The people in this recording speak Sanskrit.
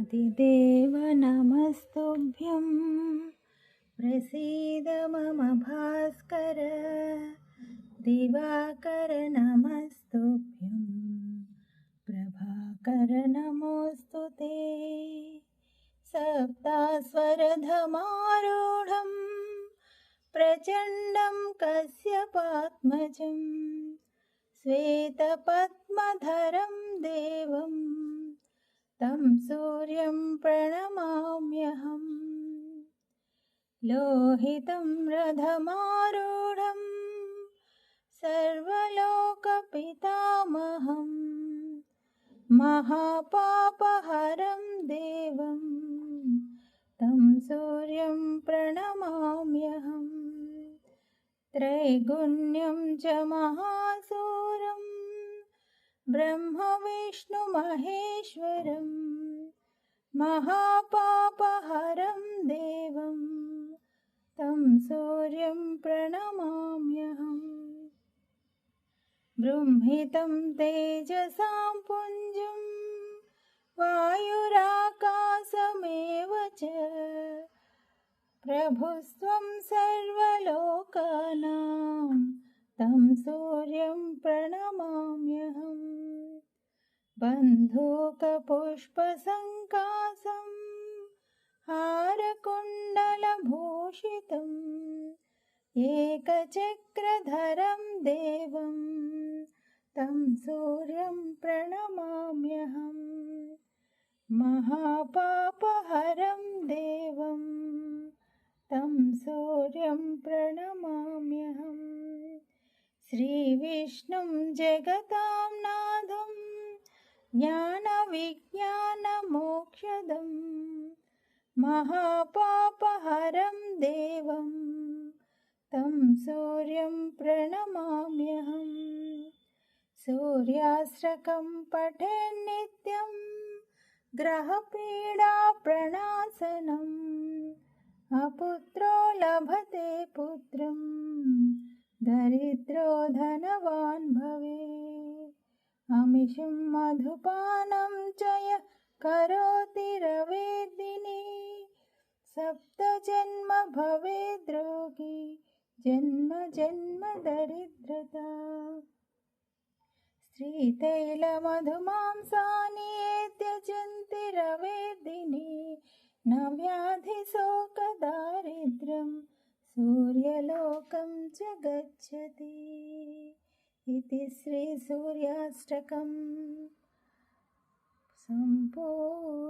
आदिदेव नमस्तुभ्यं प्रसीद मम भास्कर दिवाकर नमस्तुभ्यं प्रभाकर नमोऽस्तु ते सप्तास्वरधमारूढं प्रचण्डं कश्यपात्मजं श्वेतपद्मधरं देवं तं सूर्यं प्रणमाम्यहम् लोहितं रथमारूढं सर्वलोकपितामहं महापापहरं देवं तं सूर्यं प्रणमाम्यहम् त्रैगुण्यं च महासूरं ब्रह्मविष्णुमहेश्वरं महापापहरं देवं तं सूर्यं प्रणमाम्यहम् बृंहितं तेजसां पुञ्जं वायुराकाशमेव च प्रभुस्त्वं सर्वलोकानां तं सूर्यं प्रणमाम्यहम् बन्धूकपुष्पसङ्कासं हारकुण्डलभूषितम् एकचक्रधरं देवं तं सूर्यं प्रणमाम्यहम् महापापहरं देवं तं सूर्यं प्रणमाम्यहम् श्रीविष्णुं जगतां नाथं ज्ञानविज्ञानमोक्षदं महापापहरं देवं तं सूर्यं प्रणमाम्यहम् सूर्याष्टकं पठेन्नित्यं ग्रहपीडाप्रणाशनम् अपुत्रो लभते पुत्रं दरिद्रो धनवान् भवेत् अमिषं मधुपानं च यः करोति रवेद्दिने सप्तजन्म भवेद् रोगी जन्म जन्म दरिद्रता श्रीतैलमधुमांसानि ये त्यजन्ति रवेद्दिने न व्याधिशोकदारिद्र्यं सूर्यलोकं च गच्छति इति श्रीसूर्याष्टकं सम्पूर्णम्।